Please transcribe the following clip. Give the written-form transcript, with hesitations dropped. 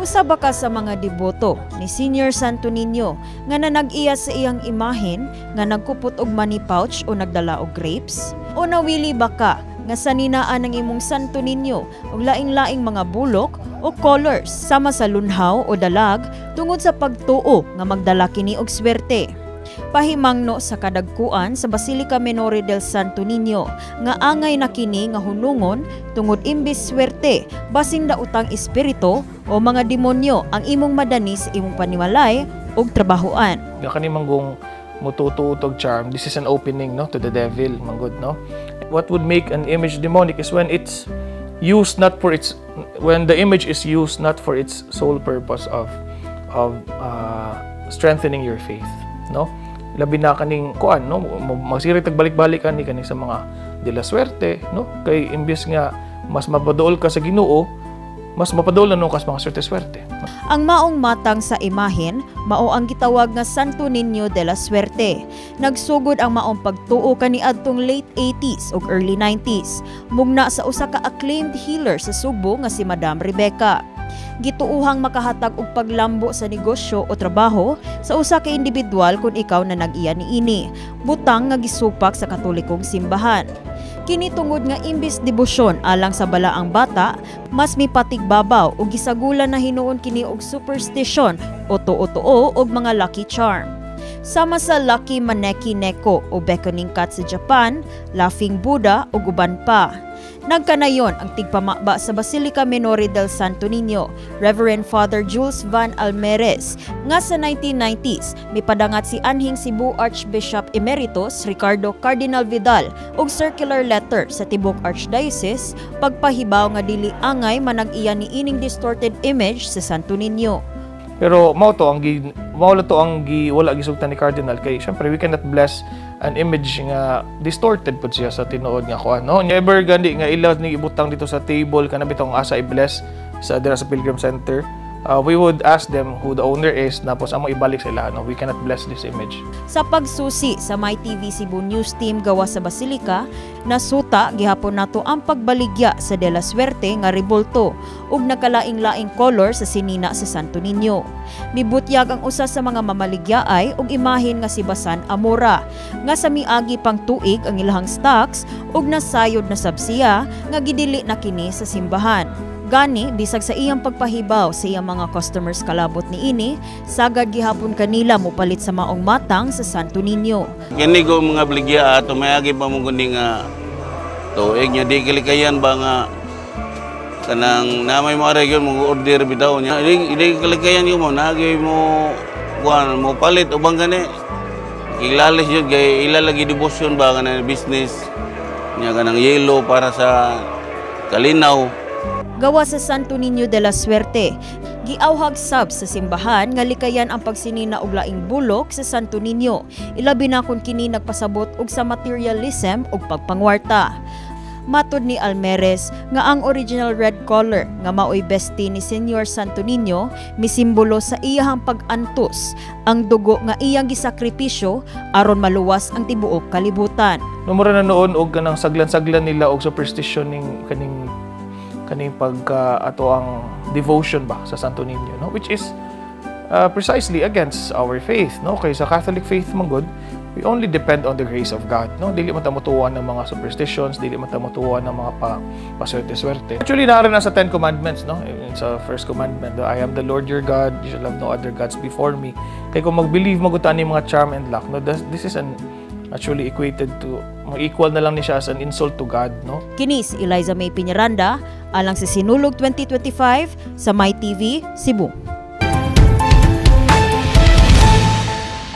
Usa ba ka sa mga deboto ni Senior Santo Niño nga nanag-iya sa iyang imahen nga nagkupot og money pouch o nagdala og grapes? O nawili ba ka nga saninaan ng imong Santo Niño og laing-laing mga bulok o colors sama sa lunhaw o dalag tungod sa pagtuo nga magdala kini og swerte? Pahimangno sa kadagkuan sa Basilica Minore del Santo Niño nga angay na kini nga hunungon tungod imbis swerte basin daotang espiritu o mga demonyo ang imong madani sa imong panimalay ug trabahoan. Nga kani manggong mututuot og charm, this is an opening, no, to the devil, manggod, no. What would make an image demonic is when it's used not for its, when the image is used not for its sole purpose of strengthening your faith, no. Labi na kaning kuan, no, magsirit balik-balik kani sa mga de la suerte, no, kay imbes nga mas mapaduol ka sa Ginoo, mas mapaduol na ka sa mga swerte-swerte. Ang maong matang sa imahen mao ang gitawag nga Santo Niño de la Suerte. Nagsugod ang maong pagtuo kaniadtong late 80s ug early 90s mugna sa usa ka acclaimed healer sa Subo nga si Madam Rebecca. Gituuhang makahatag og paglambo sa negosyo o trabaho sa usa ka individual kung ikaw na nag-iya niini, butang nga gisupak sa Katolikong simbahan. Kini tungod nga imbis debosyon alang sa balaang bata, mas mipatigbabaw ug gisagulan na hinuon kini og superstition o tuo-tuo og mga lucky charm. Sama sa Lucky Maneki Neko o Beckoning Cat sa Japan, Laughing Buddha ug uban pa. Nagkanayon ang tigpamaba sa Basilica Minore del Santo Niño, Reverend Father Jules Van Almeres, nga sa 1990s mipadangat si anhing Cebu Archbishop Emeritus Ricardo Cardinal Vidal og circular letter sa tibok Archdiocese pagpahibaw nga dili angay manag-iya ni ining distorted image sa Santo Niño. Pero mao to ang wala gisugtan ni Cardinal kay syempre we cannot bless an image nga distorted pud siya sa tinuod nga kuan, no. Never gandi nga ilaw ni ibutang dito sa table kana bitong asa i-bless sa dira sa Pilgrim Center. We would ask them who the owner is tapos amo ibalik sa ila, no. We cannot bless this image. Sa pagsusi sa MyTV Cebu News Team gawa sa Basilica, nasuta gihapon nato ang pagbaligya sa De La Suerte nga rebulto ug nakalaing-laing color sa sinina sa Santo Niño. Mibutyag ang usa sa mga mamaligyaay ug imahen nga si Basan Amora nga sa miagi pang tuig ang ilahang stocks ug nasayod na sabsiya nga gidili na kini sa simbahan. Gani, bisag sa iyang pagpahibaw sa iyang mga customers kalabot ni ini, sagad gihapon kanila mopalit sa maong matang sa Santo Niño. Kini ko mga bligya ato mayagi pa mo kuning nga tuig nya di kalikayan ba nga kanang namay mo aray mo order bitaw nya. Di kalikayan yo mo nagi mo kuan mo palit ubang gani. Ilalis yun kay ilalagi devotion ba kana business nya kanang yellow para sa kalinaw. Gawa sa Santo Niño de la Suerte, giawhag sab sa simbahan nga likayan ang pagsinina og laing bulok sa Santo Niño, ilabi na kun kini nagpasabot og sa materialism ug pagpangwarta. Matud ni Almeres nga ang original red color nga maoy besti ni Senior Santo Niño misimbolo sa iyahang pag-antos ang dugo nga iyang gisakripisyo aron maluwas ang tibuok kalibutan. Numero na noon og kanang saglan-saglan nila og superstition ning kaning pagka ato ang devotion ba sa Santo Niño, no, which is precisely against our faith, no. Kay sa Catholic faith manggod we only depend on the grace of God, no. Dili man ta motuwan ng mga superstitions, dili man ta motuwan ng mga paswerte-swerte. Actually narin na sa 10 commandments, no. Sa first commandment, I am the Lord your God, you shall have no other gods before me. Kay kung mag-believe magutan ni mga charm and luck, no, this is actually equated to equal na lang ni siya as an insult to God, no. Kini si Eliza May Piñaranda alang sa Sinulog 2025 sa MyTV Cebu.